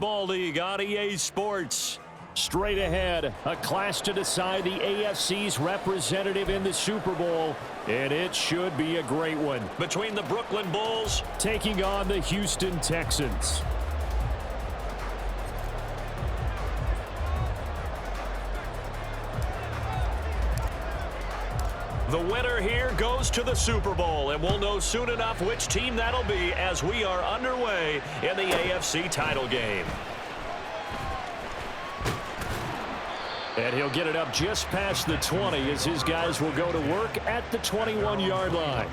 Ball League on EA Sports. Straight ahead, a clash to decide the AFC's representative in the Super Bowl, and it should be a great one. Between the Brooklyn Bulls taking on the Houston Texans. The winner here goes to the Super Bowl, and we'll know soon enough which team that'll be as we are underway in the AFC title game. And he'll get it up just past the 20 as his guys will go to work at the 21-yard line.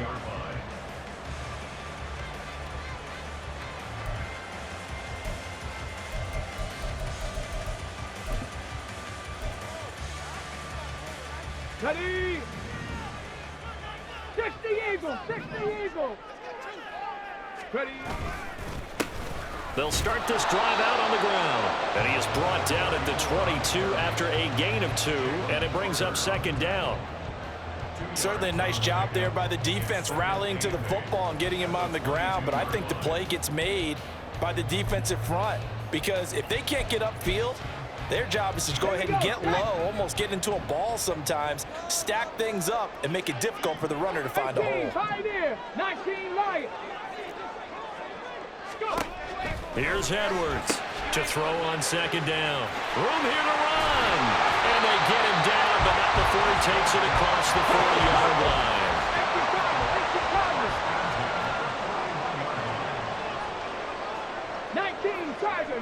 Ready? 60 Eagles, 60 Eagles. Ready? They'll start this drive out on the ground. And he is brought down at the 22 after a gain of 2, and it brings up second down. Certainly a nice job there by the defense rallying to the football and getting him on the ground, but I think the play gets made by the defensive front because if they can't get upfield, their job is to go ahead and get low, almost get into a ball sometimes, stack things up, and make it difficult for the runner to find a hole. 19 Lions. Here's Edwards to throw on second down. Room here to run. And they get him down, but not before he takes it across the 40-yard line. 19 Tiger.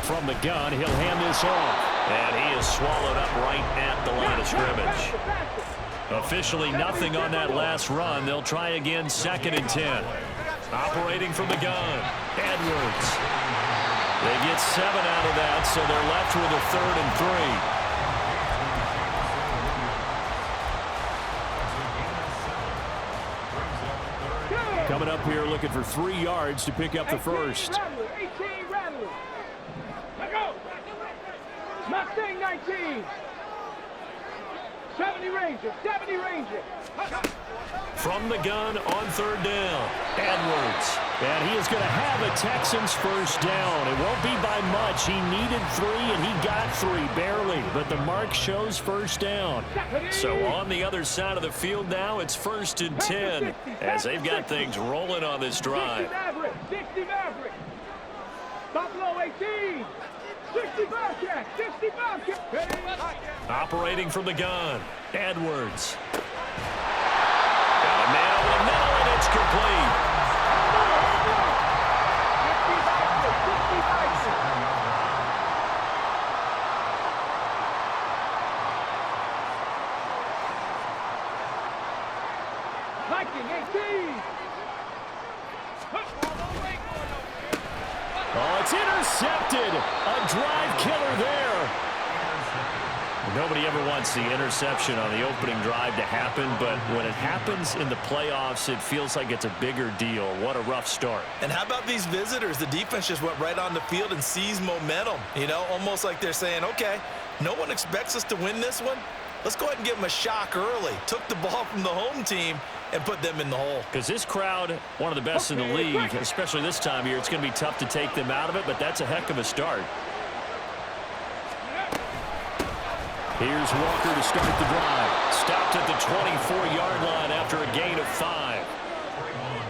From the gun, he'll hand this off. And he is swallowed up right at the line of scrimmage. Officially nothing on that last run. They'll try again, 2nd and 10. Operating from the gun, Edwards. They get 7 out of that, so they're left with a 3rd and 3. Coming up here looking for 3 yards to pick up the first. 18 Rattler. Let go. Mustang 19. 70 Ranger. From the gun on 3rd down, Edwards. And he is going to have a Texans first down. It won't be by much. He needed 3, and he got 3, barely. But the mark shows first down. So on the other side of the field now, it's 1st and 10 as they've got things rolling on this drive. 60 Maverick. Buffalo 18. 60 Bobcat. Operating from the gun, Edwards. Got a man over the middle, and it's complete. Viking 18. Oh, it's intercepted. A drive killer there. Nobody ever wants the interception on the opening drive to happen, but when it happens in the playoffs, it feels like it's a bigger deal. What a rough start. And how about these visitors? The defense just went right on the field and seized momentum, almost like they're saying, okay, no one expects us to win this one. Let's go ahead and give them a shock early. Took the ball from the home team and put them in the hole. Because this crowd, one of the best in the league, especially this time of year, it's going to be tough to take them out of it, but that's a heck of a start. Here's Walker to start the drive. Stopped at the 24-yard line after a gain of 5.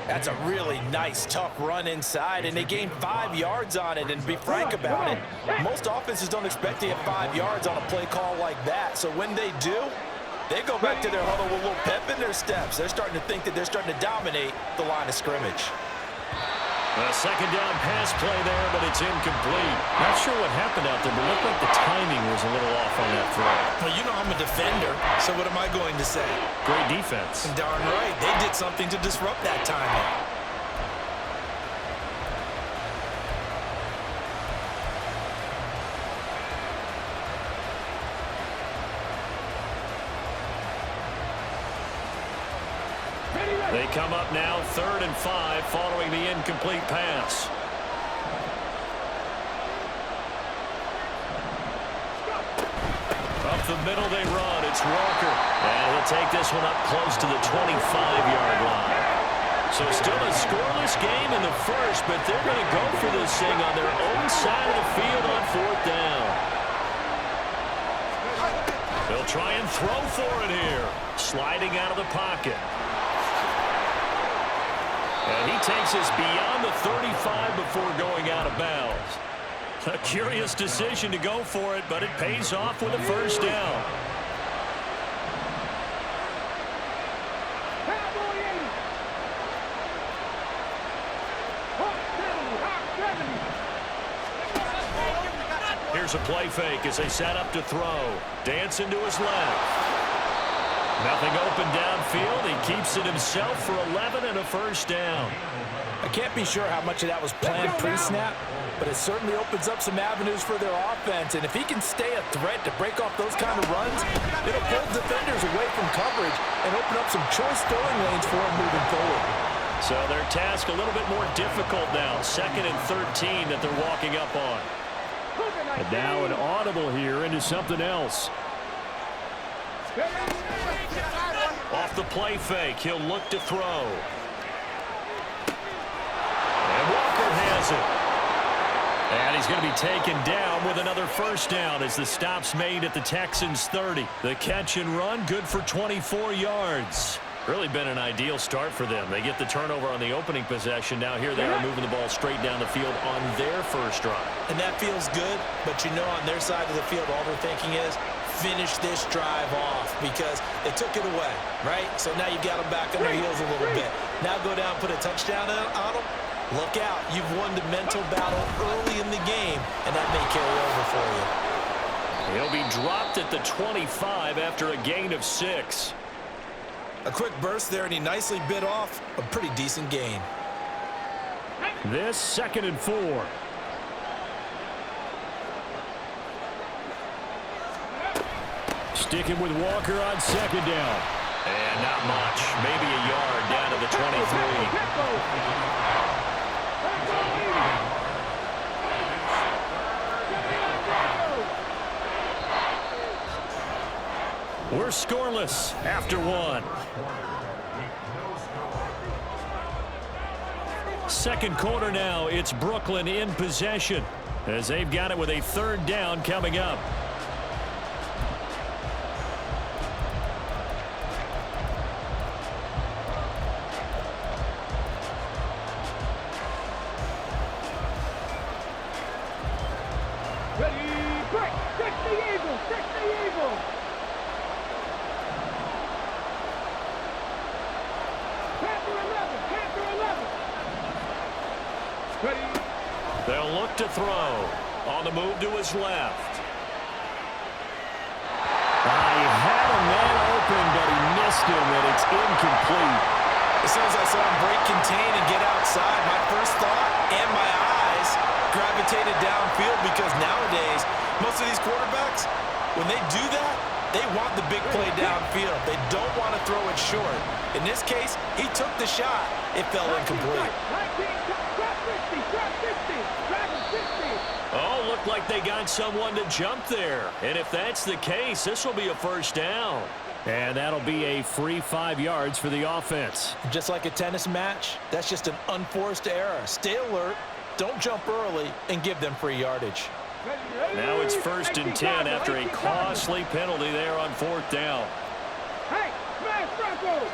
That's a really nice, tough run inside, and they gained 5 yards on it, and to be frank about it, most offenses don't expect to get 5 yards on a play call like that. So when they do, they go back to their huddle with a little pep in their steps. They're starting to think that they're starting to dominate the line of scrimmage. A second down pass play there, but it's incomplete. Not sure what happened out there, but it looked like the timing was a little off on that throw. Well, I'm a defender, so what am I going to say? Great defense. Darn right. They did something to disrupt that timing. They come up now 3rd and 5 following the incomplete pass. Up the middle they run. It's Walker. And he'll take this one up close to the 25-yard line. So still a scoreless game in the first, but they're going to go for this thing on their own side of the field on 4th down. They'll try and throw for it here. Sliding out of the pocket. And he takes us beyond the 35 before going out of bounds. A curious decision to go for it, but it pays off with a first down. Here's a play fake as they set up to throw. Dancing to his left. Nothing open downfield. He keeps it himself for 11 and a first down. I can't be sure how much of that was planned pre-snap, but it certainly opens up some avenues for their offense. And if he can stay a threat to break off those kind of runs, it'll pull defenders away from coverage and open up some choice throwing lanes for him moving forward. So their task a little bit more difficult now. 2nd and 13 that they're walking up on. And now an audible here into something else. Off the play fake, he'll look to throw. And Walker has it. And he's going to be taken down with another first down as the stop's made at the Texans' 30. The catch and run, good for 24 yards. Really been an ideal start for them. They get the turnover on the opening possession. Now here they are moving the ball straight down the field on their first drive. And that feels good, but you know on their side of the field all they're thinking is finish this drive off because they took it away, right? So now you got them back on their heels a little bit. Now go down, put a touchdown on them. Look out. You've won the mental battle early in the game, and that may carry over for you. He'll be dropped at the 25 after a gain of 6. A quick burst there, and he nicely bit off a pretty decent gain. This 2nd and 4. Sticking with Walker on 2nd down. And not much. Maybe a yard down to the 23. We're scoreless after 1. Second quarter now. It's Brooklyn in possession as they've got it with a 3rd down coming up. Ready, break. Kick the Eagles. Kick the Eagles. They'll look to throw. On the move to his left. He had a man open, but he missed him, and it's incomplete. As soon as I saw him break contain and get outside, my first thought and my eyes gravitated downfield because nowadays, most of these quarterbacks, when they do that, they want the big play downfield. They don't want to throw it short. In this case, he took the shot. It fell incomplete. Oh, looked like they got someone to jump there. And if that's the case, this will be a first down. And that'll be a free 5 yards for the offense. Just like a tennis match, that's just an unforced error. Stay alert, don't jump early, and give them free yardage. Now it's 1st and 10 after a costly penalty there on 4th down. Hey, smash Bronco!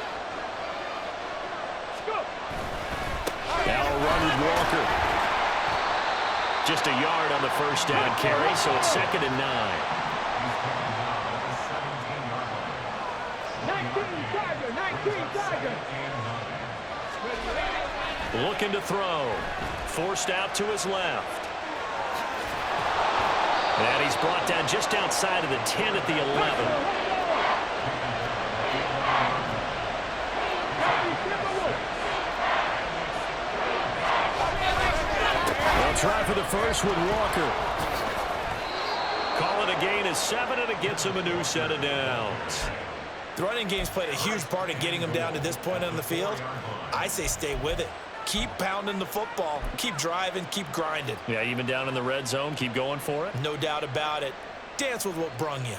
Now a run with Walker. Just a yard on the first down carry, so it's 2nd and 9. 19 Tiger. Looking to throw. Forced out to his left. And he's brought down just outside of the 10 at the 11. They'll try for the first with Walker. Call it a gain of 7, and it gets him a new set of downs. The running game's played a huge part in getting them down to this point on the field. I say stay with it. Keep pounding the football. Keep driving. Keep grinding. Yeah, even down in the red zone, keep going for it. No doubt about it. Dance with what brung you.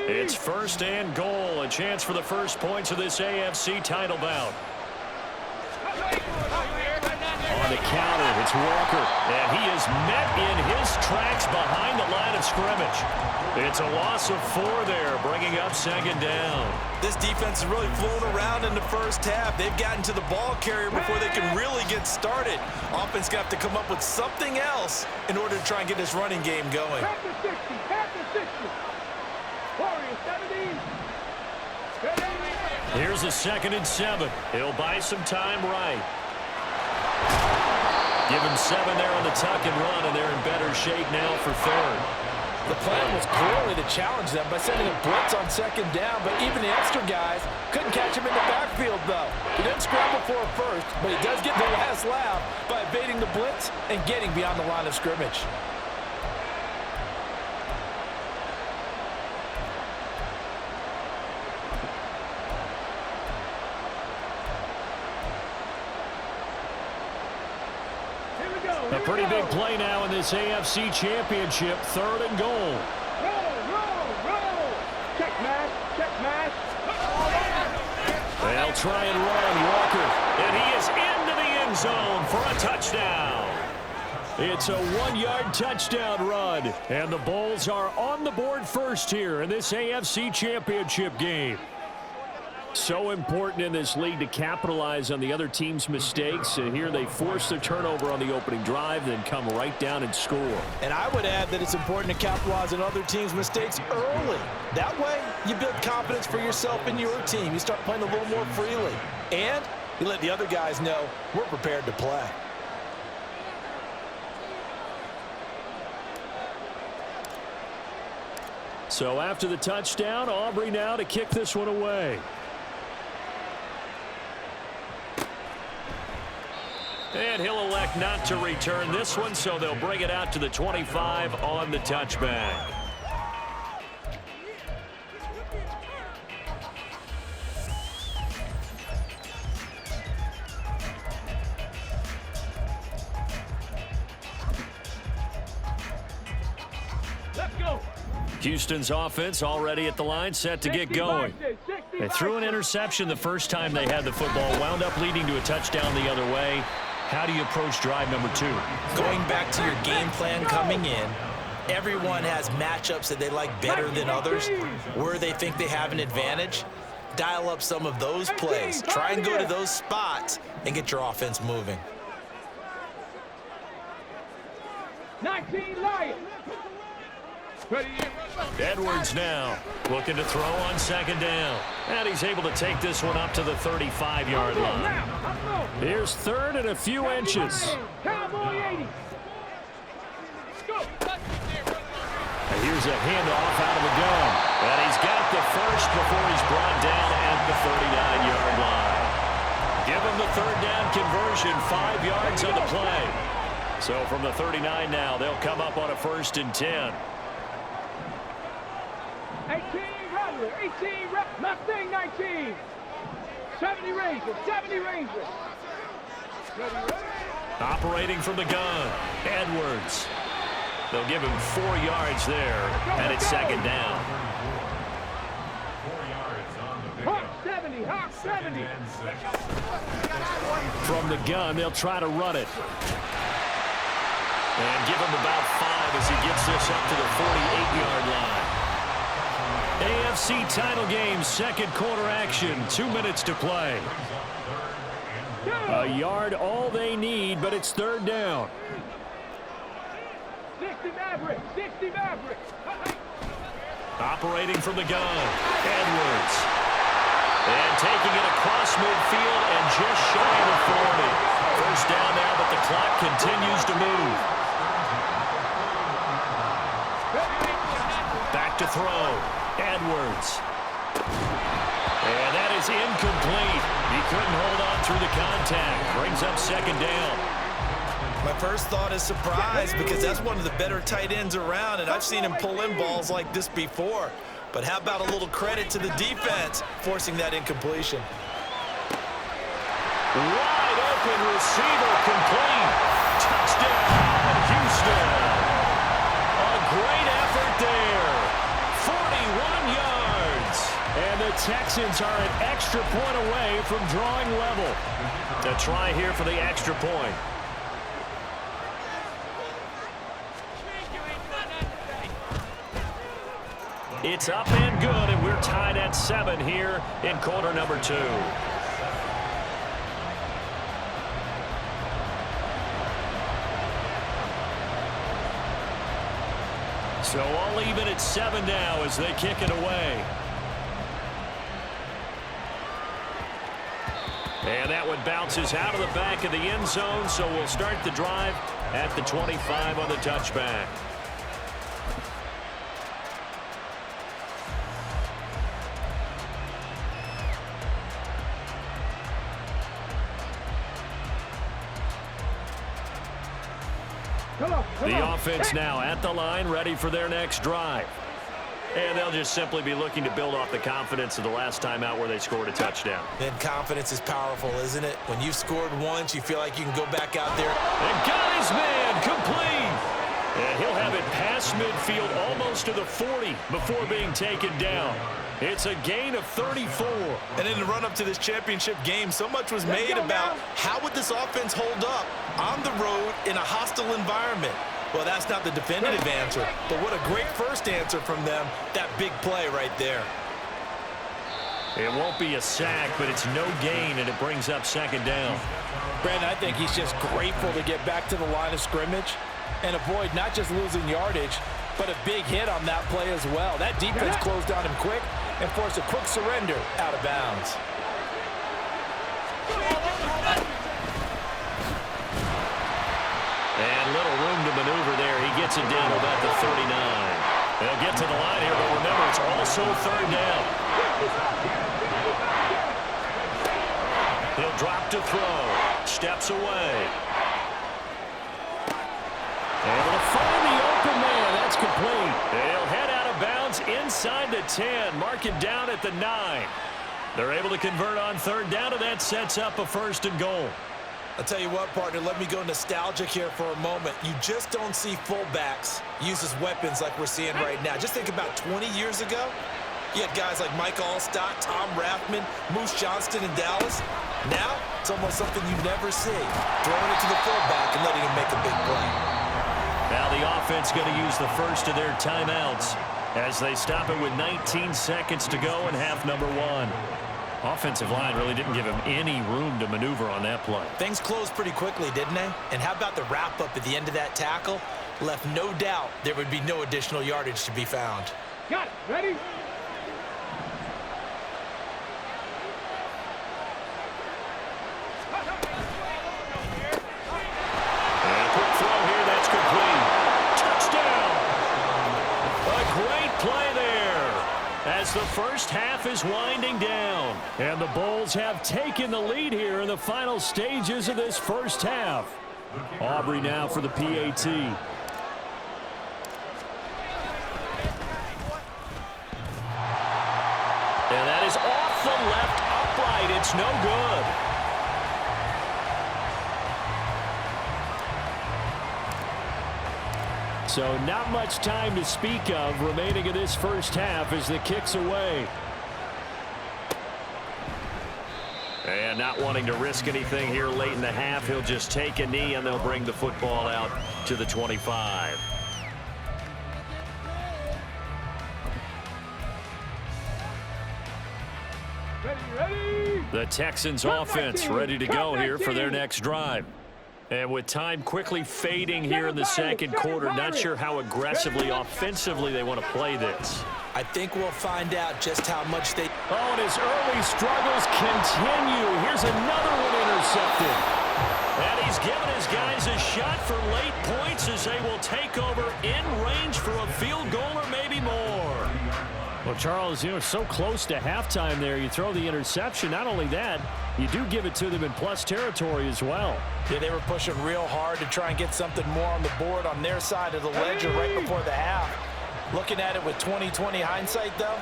It's first and goal. A chance for the first points of this AFC title bout. On the counter, it's Walker. And he is met in his tracks behind the line of scrimmage. It's a loss of 4 there, bringing up second down. This defense is really flown around in the first half. They've gotten to the ball carrier before they can really get started. Offense going to have to come up with something else in order to try and get this running game going. Pass the 60, pass the 60. Warriors 70. Here's a 2nd and 7. He'll buy some time right. Give him 7 there on the tuck and run, and they're in better shape now for 3rd. The plan was clearly to challenge them by sending a blitz on 2nd down, but even the extra guys couldn't catch him in the backfield, though. He didn't scramble for a first, but he does get the last laugh by evading the blitz and getting beyond the line of scrimmage. A pretty big play now in this AFC Championship. 3rd and goal. Roll. Check mash. They'll try and run Walker. And he is into the end zone for a touchdown. It's a 1-yard touchdown run. And the Bulls are on the board first here in this AFC Championship game. So important in this league to capitalize on the other team's mistakes. Here they force the turnover on the opening drive, then come right down and score. And I would add that it's important to capitalize on other teams' mistakes early. That way, you build confidence for yourself and your team. You start playing a little more freely. And you let the other guys know we're prepared to play. So after the touchdown, Aubrey now to kick this one away. And he'll elect not to return this one, so they'll bring it out to the 25 on the touchback. Let's go. Houston's offense already at the line, set to get going. They threw an interception the first time they had the football, wound up leading to a touchdown the other way. How do you approach drive number 2? Going back to your game plan coming in, everyone has matchups that they like better than others, where they think they have an advantage. Dial up some of those plays. Try and go to those spots and get your offense moving. 19 Lions. Edwards now looking to throw on 2nd down. And he's able to take this one up to the 35-yard line. Here's 3rd and a few inches. Cowboy 80. Go. And here's a handoff out of the gun. And he's got the first before he's brought down at the 39-yard line. Give him the 3rd down conversion, 5 yards on the play. So from the 39 now, they'll come up on a 1st and 10. 18 Rattler, 18 Mustang 19. 70 Ranger, 70 Ranger. Operating from the gun, Edwards. They'll give him 4 yards there, and it's 2nd down. Hawk 70, Hawk 70. From the gun, they'll try to run it. And give him about 5 as he gets this up to the 48-yard line. AFC title game, 2nd quarter action, 2 minutes to play. A yard all they need, but it's 3rd down. 60 Maverick, 60 Maverick. Operating from the gun, Edwards. And taking it across midfield and just shy of the 40. First down now, but the clock continues to move. Back to throw, Edwards. And that is incomplete. He couldn't hold on through the contact. Brings up 2nd down. My first thought is surprise, because that's one of the better tight ends around, and I've seen him pull in balls like this before. But how about a little credit to the defense forcing that incompletion? Wide open receiver, complete. Touchdown, Houston. A great effort there. 41 yards. Texans are an extra point away from drawing level. A try here for the extra point. It's up and good, and we're tied at 7 here in quarter number 2. So all even at 7 now as they kick it away. And that one bounces out of the back of the end zone, so we'll start the drive at the 25 on the touchback. The offense now at the line, ready for their next drive. And they'll just simply be looking to build off the confidence of the last time out where they scored a touchdown. Then confidence is powerful, isn't it? When you've scored once, you feel like you can go back out there. And got his man complete. And he'll have it past midfield almost to the 40 before being taken down. It's a gain of 34. And in the run-up to this championship game, so much was made about how would this offense hold up on the road in a hostile environment. Well, that's not the definitive answer, but what a great first answer from them, that big play right there. It won't be a sack, but it's no gain, and it brings up second down. Brandon, I think he's just grateful to get back to the line of scrimmage and avoid not just losing yardage, but a big hit on that play as well. That defense closed on him quick and forced a quick surrender out of bounds. And little room to maneuver there. He gets it down about the 39. They'll get to the line here, but remember, it's also third down. He'll drop to throw. Steps away. Able to find the open man. That's complete. They'll head out of bounds inside the 10. Mark it down at the 9. They're able to convert on third down, and that sets up a first and goal. I'll tell you what, partner, let me go nostalgic here for a moment. You just don't see fullbacks use as weapons like we're seeing right now. Just think about 20 years ago. You had guys like Mike Allstott, Tom Rathman, Moose Johnston in Dallas. Now, it's almost something you never see. Throwing it to the fullback and letting him make a big play. Now the offense going to use the first of their timeouts as they stop it with 19 seconds to go in half number 1. Offensive line really didn't give him any room to maneuver on that play. Things closed pretty quickly, didn't they? And how about the wrap-up at the end of that tackle? Left no doubt there would be no additional yardage to be found. Got it. Ready? And a quick throw here, that's complete. Touchdown! A great play there as the first half is winding down. And the Bulls have taken the lead here in the final stages of this first half. Aubrey now for the PAT. And that is off the left upright. It's no good. So not much time to speak of remaining in this first half as the kick's away. And not wanting to risk anything here late in the half, he'll just take a knee and they'll bring the football out to the 25. Ready? The Texans offense ready to go here for their next drive. And with time quickly fading here in the second quarter, not sure how aggressively, offensively they want to play this. I think we'll find out just how much they... Oh, and his early struggles continue. Here's another one intercepted. And he's given his guys a shot for late points as they will take over in range for a field goal or maybe more. Well, Charles, you know, so close to halftime there. You throw the interception. Not only that, you do give it to them in plus territory as well. Yeah, they were pushing real hard to try and get something more on the board on their side of the ledger right before the half. Looking at it with 20/20 hindsight, though,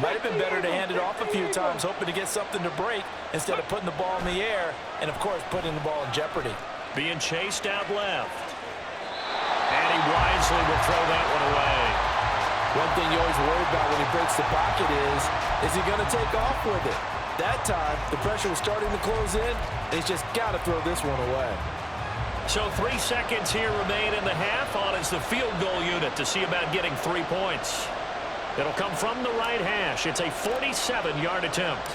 might have been better to hand it off a few times, hoping to get something to break instead of putting the ball in the air and, of course, putting the ball in jeopardy. Being chased out left. And he wisely will throw that one away. One thing you always worry about when he breaks the pocket is he going to take off with it? That time, the pressure was starting to close in, and he's just got to throw this one away. So 3 seconds here remain in the half. On is the field goal unit to see about getting 3 points. It'll come from the right hash. It's a 47-yard attempt.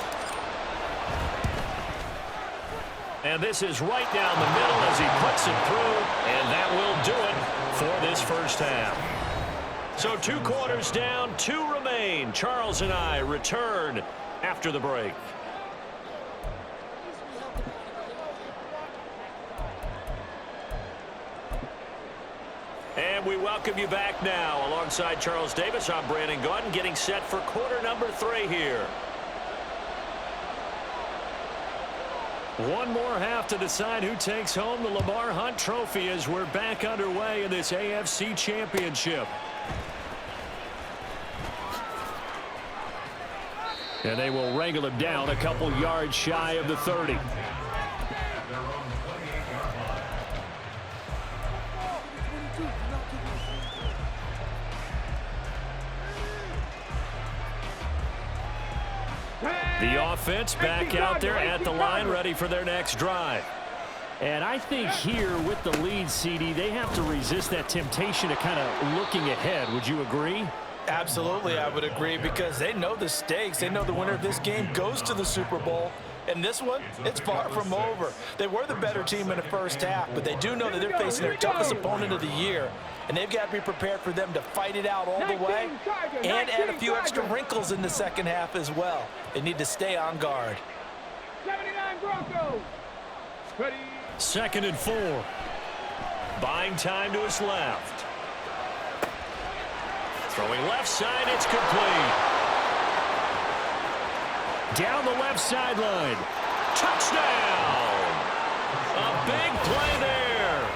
And this is right down the middle as he puts it through, and that will do it for this first half. So 2 quarters down, 2 remain. Charles and I return after the break. And we welcome you back now. Alongside Charles Davis, I'm Brandon Gaudin, getting set for quarter number 3 here. One more half to decide who takes home the Lamar Hunt Trophy as we're back underway in this AFC Championship. And they will wrangle him down a couple yards shy of the 30. The offense back out there at the line, ready for their next drive. And I think here with the lead, CD, they have to resist that temptation to kind of looking ahead. Would you agree? Absolutely, I would agree, because they know the stakes. They know the winner of this game goes to the Super Bowl. And this one, it's far from over. They were the better team in the first half, but they do know that they're facing their toughest opponent of the year. And they've got to be prepared for them to fight it out all the way and add a few extra wrinkles in the second half as well. They need to stay on guard. 79 Broncos. Ready. 2nd and 4. Buying time to his left. Throwing left side, it's complete. Down the left sideline. Touchdown! A big play there.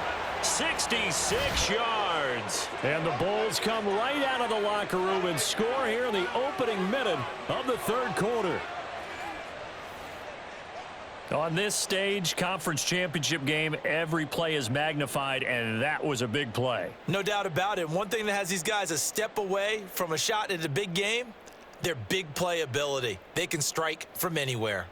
66 yards. And the Bulls come right out of the locker room and score here in the opening minute of the 3rd quarter. On this stage, conference championship game, every play is magnified, and that was a big play. No doubt about it. One thing that has these guys a step away from a shot at a big game, their big play ability. They can strike from anywhere.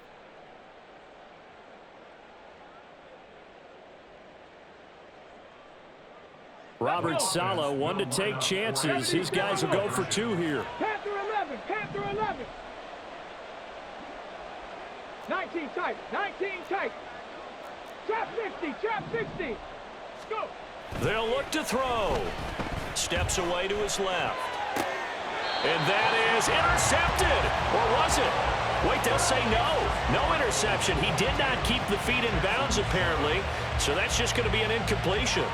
Robert Saleh, one to take chances. His guys will go for 2 here. Panther 11. Panther 11. 19 tight. 19 tight. Trap 50. Trap 60. Go. They'll look to throw. Steps away to his left. And that is intercepted. Or was it? Wait, they'll say no. No interception. He did not keep the feet in bounds, apparently. So that's just going to be an incompletion.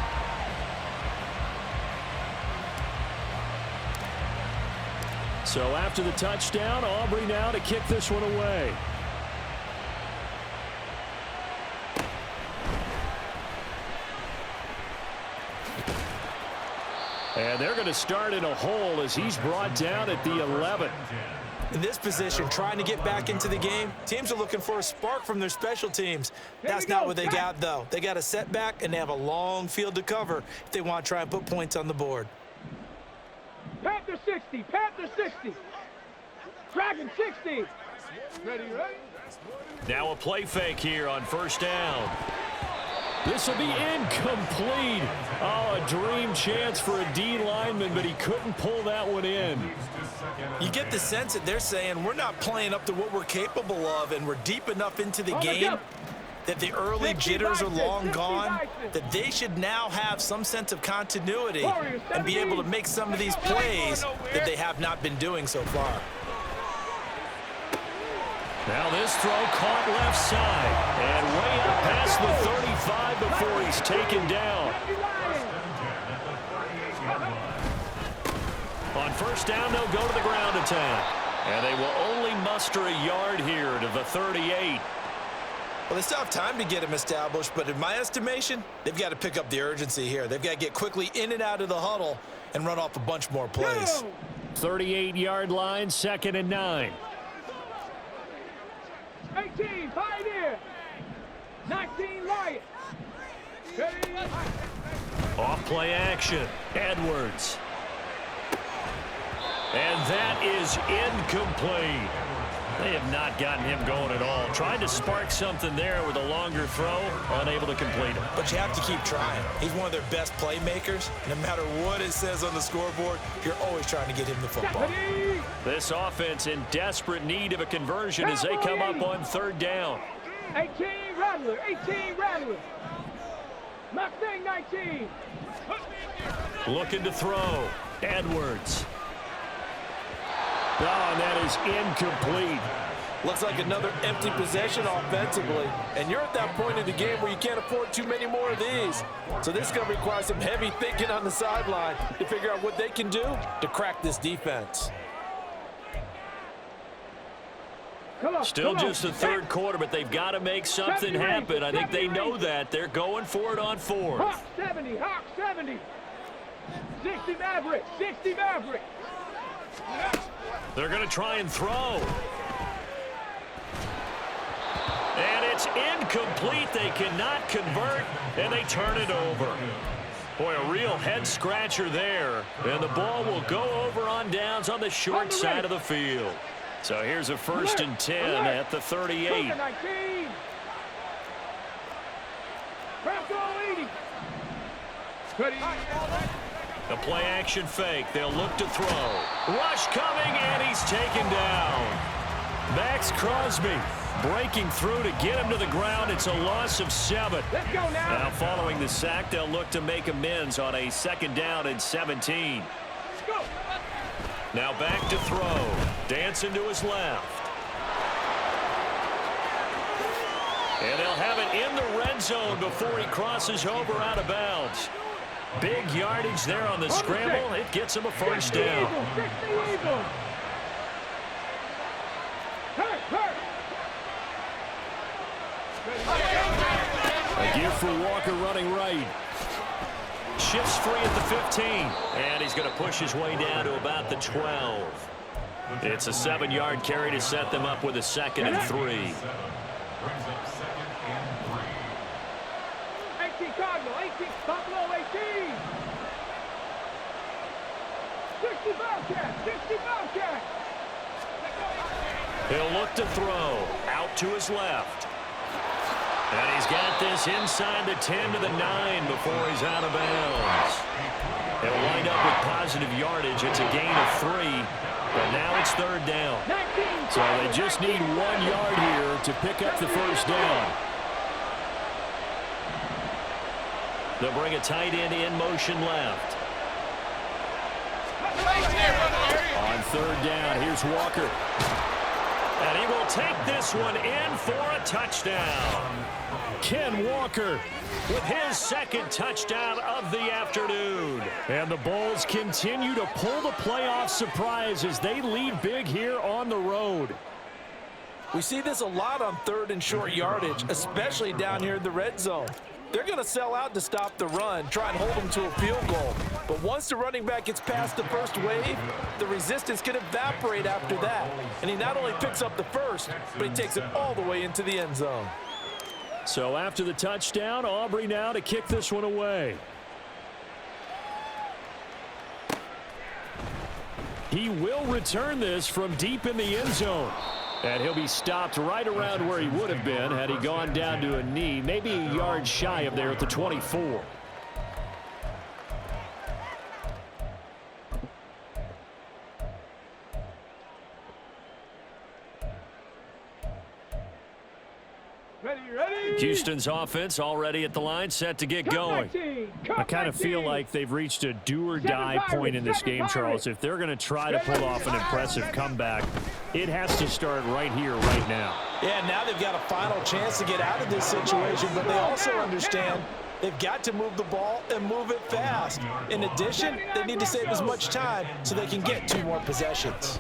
So after the touchdown, Aubrey now to kick this one away. And they're going to start in a hole as he's brought down at the 11. In this position, trying to get back into the game, teams are looking for a spark from their special teams. That's not what they got, though. They got a setback, and they have a long field to cover if they want to try and put points on the board. Panther 60. Panther 60. Dragon 60. Ready, ready. Now a play fake here on 1st down. This will be incomplete. Oh, a dream chance for a D lineman, but he couldn't pull that one in. You get the sense that they're saying we're not playing up to what we're capable of, and we're deep enough into the game that the early jitters are long gone, that they should now have some sense of continuity and be able to make some of these plays that they have not been doing so far. Now this throw caught left side and way up past the 35 before he's taken down. On 1st down, they'll go to the ground attack. And they will only muster a yard here to the 38. Well, they still have time to get him established, but in my estimation, they've got to pick up the urgency here. They've got to get quickly in and out of the huddle and run off a bunch more plays. 38-yard line, 2nd and 9. 18, Pioneer. 19, Lion. Off play action. Edwards. And that is incomplete. They have not gotten him going at all. Tried to spark something there with a longer throw, unable to complete it. But you have to keep trying. He's one of their best playmakers. No matter what it says on the scoreboard, you're always trying to get him the football. This offense in desperate need of a conversion as they come up on third down. 18 Rattler, 18 Rattler. Mustang 19. Looking to throw. Edwards. Oh, and that is incomplete. Looks like another empty possession offensively. And you're at that point in the game where you can't afford too many more of these. So this is going to require some heavy thinking on the sideline to figure out what they can do to crack this defense. Still just the third quarter, but they've got to make something happen. I think they know that. They're going for it on fourth. Hawk 70, Hawk 70. 60 Maverick, 60 Maverick. They're going to try and throw. And it's incomplete. They cannot convert, and they turn it over. Boy, a real head-scratcher there. And the ball will go over on downs on the short side of the field. So here's a 1st and 10 at the 38. The play-action fake. They'll look to throw. Rush coming, and he's taken down. Max Crosby breaking through to get him to the ground. It's a loss of 7. Let's go now. Now following the sack, they'll look to make amends on a 2nd down and 17. Go. Now back to throw. Dancing to his left. And they'll have it in the red zone before he crosses over out of bounds. Big yardage there on the scramble. It gets him a 1st down. A give for Walker running right. Shifts free at the 15. And he's going to push his way down to about the 12. It's a 7-yard carry to set them up with a 2nd and 3. 18 Cardinal, 18 Buffalo, 18. 60 Bobcat, 60 Bobcat. He'll look to throw. Out to his left. And he's got this inside the 10 to the 9 before he's out of bounds. They'll wind up with positive yardage. It's a gain of 3, but now it's 3rd down. So they just need 1 yard here to pick up the 1st down. They'll bring a tight end in motion left. On 3rd down, here's Walker. And he will take this one in for a touchdown. Ken Walker with his 2nd touchdown of the afternoon. And the Bulls continue to pull the playoff surprise as they lead big here on the road. We see this a lot on 3rd and short yardage, especially down here in the red zone. They're going to sell out to stop the run, try and hold them to a field goal. But once the running back gets past the first wave, the resistance can evaporate after that. And he not only picks up the first, but he takes it all the way into the end zone. So after the touchdown, Aubrey now to kick this one away. He will return this from deep in the end zone. And he'll be stopped right around where he would have been had he gone down to a knee, maybe a yard shy of there at the 24. Ready. Houston's offense already at the line, set to get going. I kind of feel like they've reached a do-or-die point in this game, Charles. If they're going to try to pull off an impressive comeback, it has to start right here, right now. Yeah, now they've got a final chance to get out of this situation, but they also understand they've got to move the ball and move it fast. In addition, they need to save as much time so they can get 2 more possessions.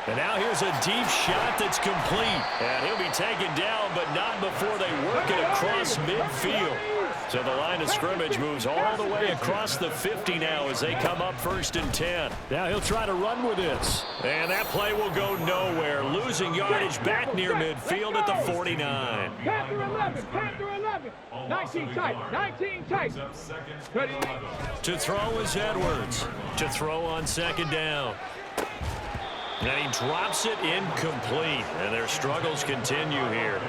And now here's a deep shot that's complete. And he'll be taken down, but not before they work it across midfield. So the line of scrimmage moves all the way across the 50 now as they come up 1st and 10. Now he'll try to run with this. And that play will go nowhere. Losing yardage back near midfield at the 49. Panther 11, Panther 11. 19 tight, 19 tight. To throw is Edwards. To throw on 2nd down. And he drops it incomplete. And their struggles continue here.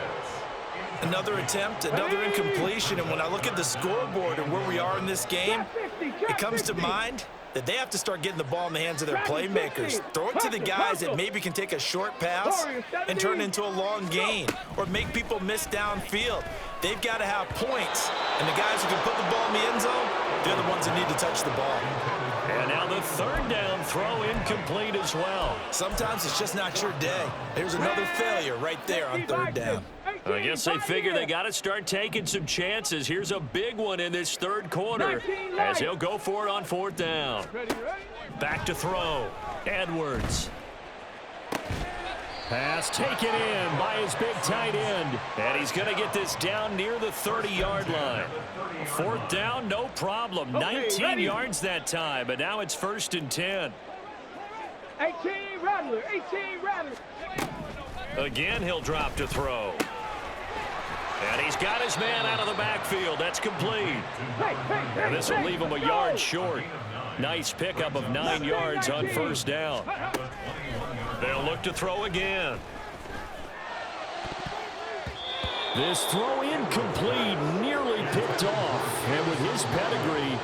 Another attempt, another incompletion, and when I look at the scoreboard and where we are in this game, it comes to mind that they have to start getting the ball in the hands of their playmakers. Throw it to the guys that maybe can take a short pass and turn it into a long gain or make people miss downfield. They've got to have points, and the guys who can put the ball in the end zone, they're the ones that need to touch the ball. And now the 3rd down throw incomplete as well. Sometimes it's just not your day. Here's another failure right there on 3rd down. I guess they figure they got to start taking some chances. Here's a big one in this 3rd quarter as he'll go for it on 4th down. Back to throw. Edwards. Pass taken in by his big tight end. And he's going to get this down near the 30-yard line. 4th down, no problem. 19 yards that time, but now it's 1st and 10. 18 Rattler, 18 Rattler. Again, he'll drop to throw. And he's got his man out of the backfield. That's complete. And this will leave him a yard short. Nice pickup of 9 yards on 1st down. They'll look to throw again. This throw incomplete, nearly picked off. And with his pedigree,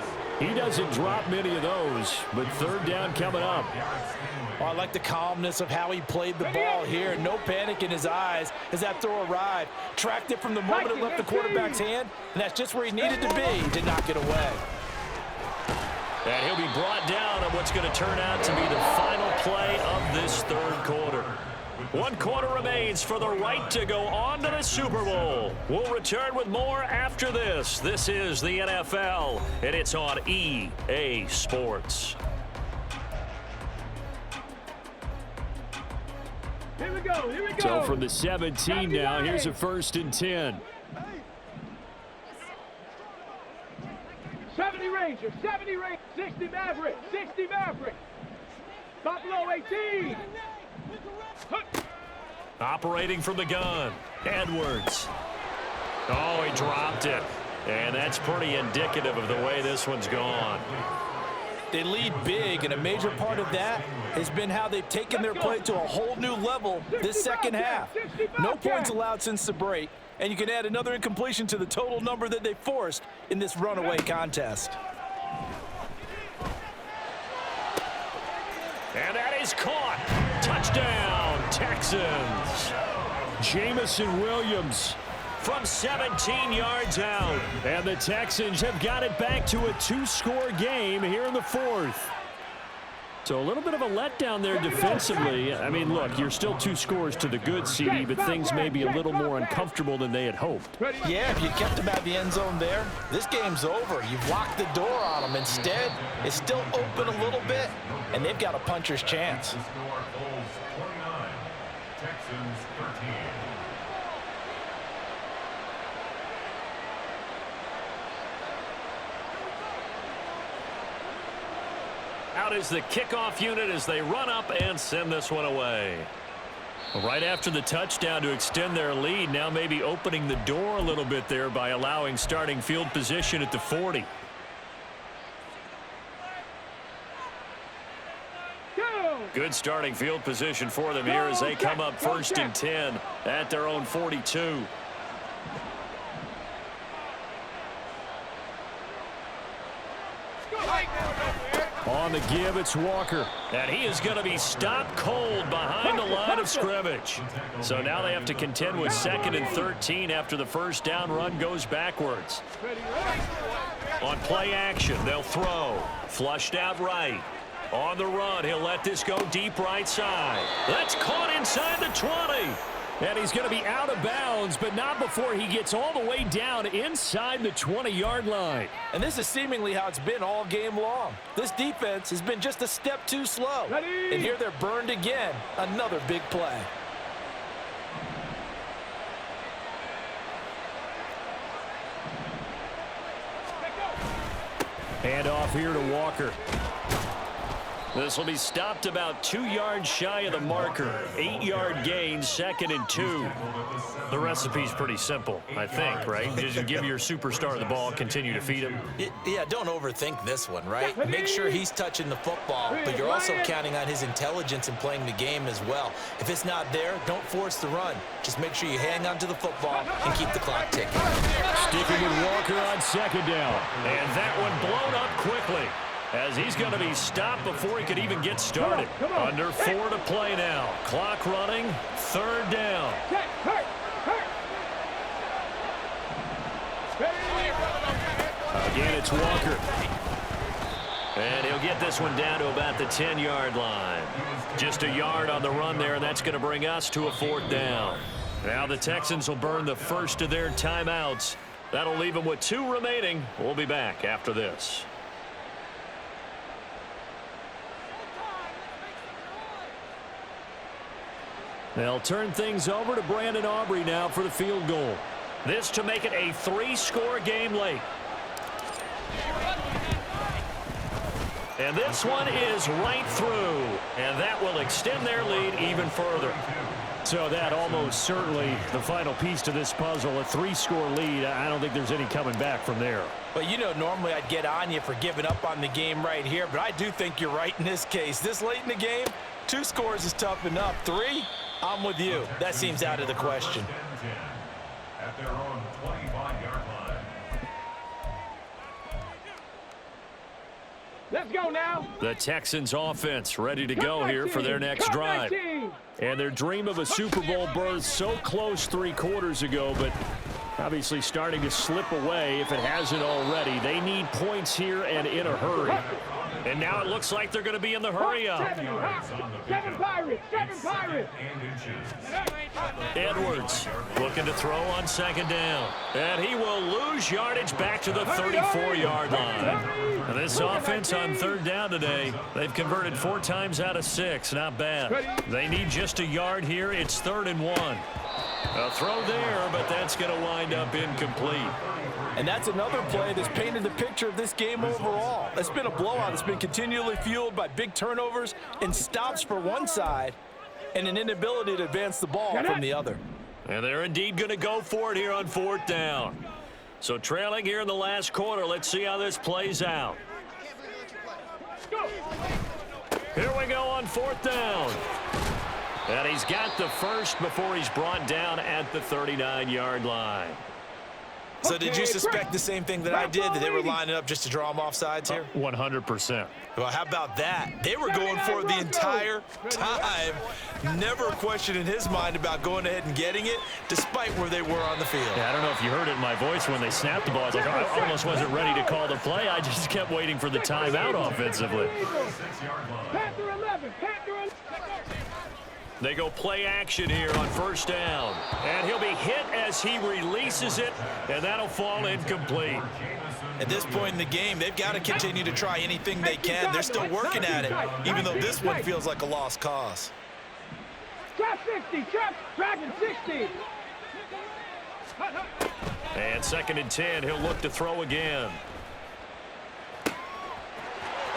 he doesn't drop many of those. But 3rd down coming up. Oh, I like the calmness of how he played the ball here. No panic in his eyes as that throw arrived. Tracked it from the moment it left the quarterback's hand, and that's just where he needed to be to knock it away. And he'll be brought down on what's going to turn out to be the final play of this 3rd quarter. 1 quarter remains for the right to go on to the Super Bowl. We'll return with more after this. This is the NFL, and it's on EA Sports. Here we go, here we go. So from the 17 now, here's a 1st and 10. 70 Rangers, 70 Rangers, 60 Maverick, 60 Maverick. Buffalo 18. Operating from the gun, Edwards. Oh, he dropped it. And that's pretty indicative of the way this one's gone. They lead big, and a major part of that has been how they've taken their play to a whole new level this 2nd half. No points allowed since the break, and you can add another incompletion to the total number that they forced in this runaway contest. And that is caught. Touchdown, Texans. Jamison Williams from 17 yards out. And the Texans have got it back to a 2-score game here in the 4th. So a little bit of a letdown there defensively. I mean, look, you're still 2 scores to the good, CD, but things may be a little more uncomfortable than they had hoped. Yeah, if you kept them out of the end zone there, this game's over. You've locked the door on them. Instead, it's still open a little bit, and they've got a puncher's chance. Texans 13. Out is the kickoff unit as they run up and send this one away. Right after the touchdown to extend their lead, now maybe opening the door a little bit there by allowing starting field position at the 40. Good starting field position for them here as they come up 1st and 10 at their own 42. On the give, it's Walker. And he is going to be stopped cold behind the line of scrimmage. So now they have to contend with 2nd and 13 after the 1st down run goes backwards. On play action, they'll throw. Flushed out right. On the run, he'll let this go deep right side. That's caught inside the 20. And he's going to be out of bounds, but not before he gets all the way down inside the 20-yard line. And this is seemingly how it's been all game long. This defense has been just a step too slow. And here they're burned again. Another big play. Hand off here to Walker. This will be stopped about 2 yards shy of the marker. 8-yard gain, 2nd and 2. The recipe's pretty simple, I think, right? Just give your superstar the ball, continue to feed him. Yeah, don't overthink this one, right? Make sure he's touching the football, but you're also counting on his intelligence in playing the game as well. If it's not there, don't force the run. Just make sure you hang on to the football and keep the clock ticking. Sticking with Walker on 2nd down. And that one blown up quickly, as he's going to be stopped before he could even get started. Under 4 to play now. Clock running, 3rd down. Again, it's Walker. And he'll get this one down to about the 10-yard line. Just a yard on the run there, and that's going to bring us to a 4th down. Now the Texans will burn the first of their timeouts. That'll leave them with 2 remaining. We'll be back after this. They'll turn things over to Brandon Aubrey now for the field goal. This to make it a 3-score game late. And this one is right through. And that will extend their lead even further. So that almost certainly the final piece to this puzzle, a 3-score lead. I don't think there's any coming back from there. But you know, normally I'd get on you for giving up on the game right here, but I do think you're right in this case. This late in the game, 2 scores is tough enough. 3, I'm with you. That seems out of the question. At their own 25-yard line. Let's go now. The Texans offense ready to go here for their next drive. And their dream of a Super Bowl berth so close 3 quarters ago, but obviously starting to slip away if it hasn't already. They need points here and in a hurry. And now it looks like they're going to be in the hurry up. 7 Pirates. Edwards looking to throw on 2nd down. And he will lose yardage back to the 34-yard line. And this offense on 3rd down today, they've converted 4 times out of 6. Not bad. They need just a yard here. It's 3rd and 1. A throw there, but that's going to wind up incomplete. And that's another play that's painted the picture of this game overall. It's been a blowout. It's been continually fueled by big turnovers and stops for one side and an inability to advance the ball from the other. And they're indeed going to go for it here on 4th down. So trailing here in the last quarter, let's see how this plays out. Here we go on 4th down. And he's got the first before he's brought down at the 39-yard line. So did you suspect the same thing that I did, that they were lining up just to draw them off sides here? 100%. Well, how about that? They were going for it the entire time. Never a question in his mind about going ahead and getting it, despite where they were on the field. Yeah, I don't know if you heard it in my voice when they snapped the ball. I was like, I almost wasn't ready to call the play. I just kept waiting for the timeout offensively. Panther 11. They go play action here on 1st down. And he'll be hit as he releases it, and that'll fall incomplete. At this point in the game, they've got to continue to try anything they can. They're still working at it, even though this one feels like a lost cause. Trap 60. Dragon 60. And 2nd and 10, he'll look to throw again.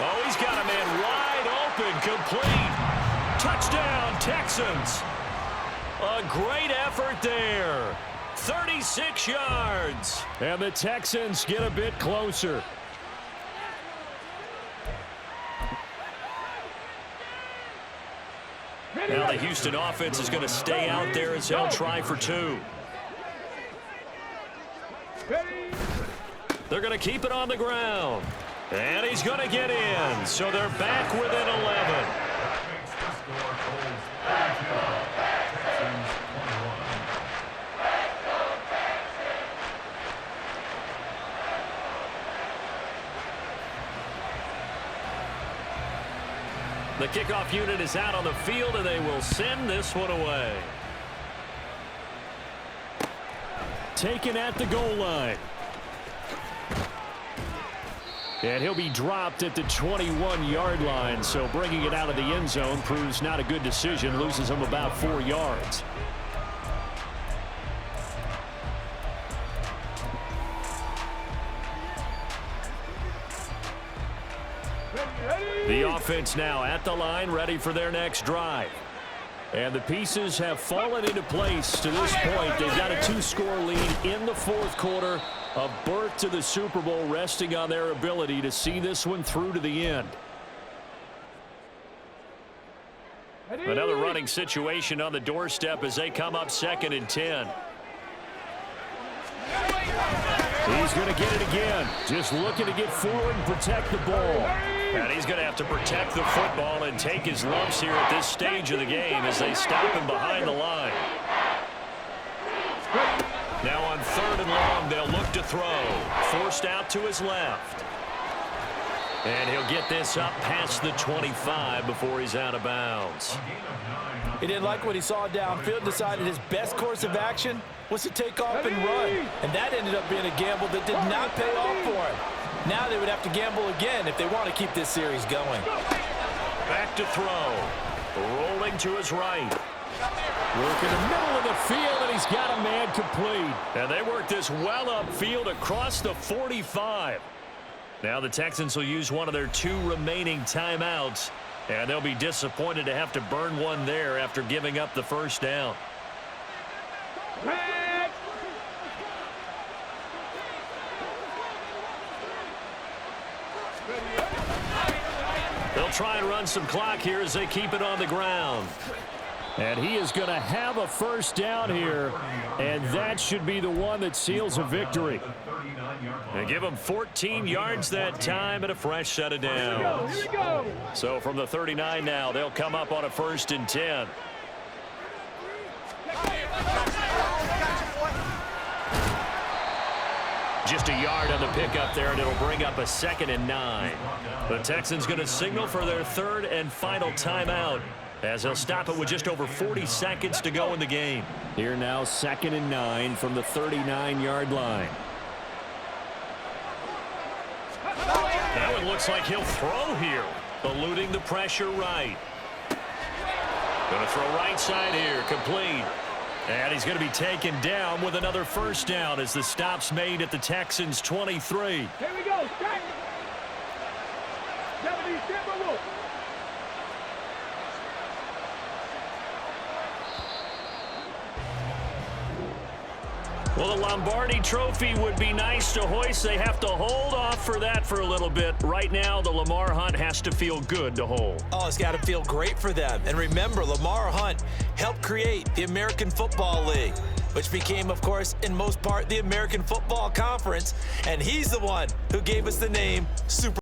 Oh, he's got a man wide open, complete. Touchdown, Texans. A great effort there. 36 yards. And the Texans get a bit closer. Now the Houston offense is going to stay out there as they'll try for 2. They're going to keep it on the ground. And he's going to get in. So they're back within 11. The kickoff unit is out on the field, and they will send this one away. Taken at the goal line. And he'll be dropped at the 21-yard line, so bringing it out of the end zone proves not a good decision, loses him about 4 yards. The offense now at the line, ready for their next drive. And the pieces have fallen into place to this point. They've got a 2-score lead in the fourth quarter. A berth to the Super Bowl, resting on their ability to see this one through to the end. Another running situation on the doorstep as they come up 2nd and 10. He's going to get it again. Just looking to get forward and protect the ball. And he's going to have to protect the football and take his lumps here at this stage of the game as they stop him behind the line. Now on 3rd and long, they'll look to throw. Forced out to his left. And he'll get this up past the 25 before he's out of bounds. He didn't like what he saw downfield, decided his best course of action was to take off and run. And that ended up being a gamble that did not pay off for him. Now they would have to gamble again if they want to keep this series going. Back to throw. Rolling to his right. Working the middle of the field, and he's got a man complete. And they work this well upfield across the 45. Now the Texans will use one of their 2 remaining timeouts, and they'll be disappointed to have to burn one there after giving up the first down. They'll try and run some clock here as they keep it on the ground. And he is going to have a first down here, and that should be the one that seals a victory. They give him 14 yards that time and a fresh set of downs. So from the 39 now, they'll come up on a 1st and 10. Just a yard on the pickup there, and it'll bring up a 2nd and 9. The Texans going to signal for their 3rd and final timeout, as they'll stop it with just over 40 seconds to go in the game. Here now, 2nd and 9 from the 39-yard line. That one looks like he'll throw here, eluding the pressure right. Going to throw right side here, complete. And he's going to be taken down with another first down as the stop's made at the Texans' 23. Here we go, strike. Well, the Lombardi Trophy would be nice to hoist. They have to hold off for that for a little bit. Right now, the Lamar Hunt has to feel good to hold. Oh, it's got to feel great for them. And remember, Lamar Hunt helped create the American Football League, which became, of course, in most part, the American Football Conference. And he's the one who gave us the name Super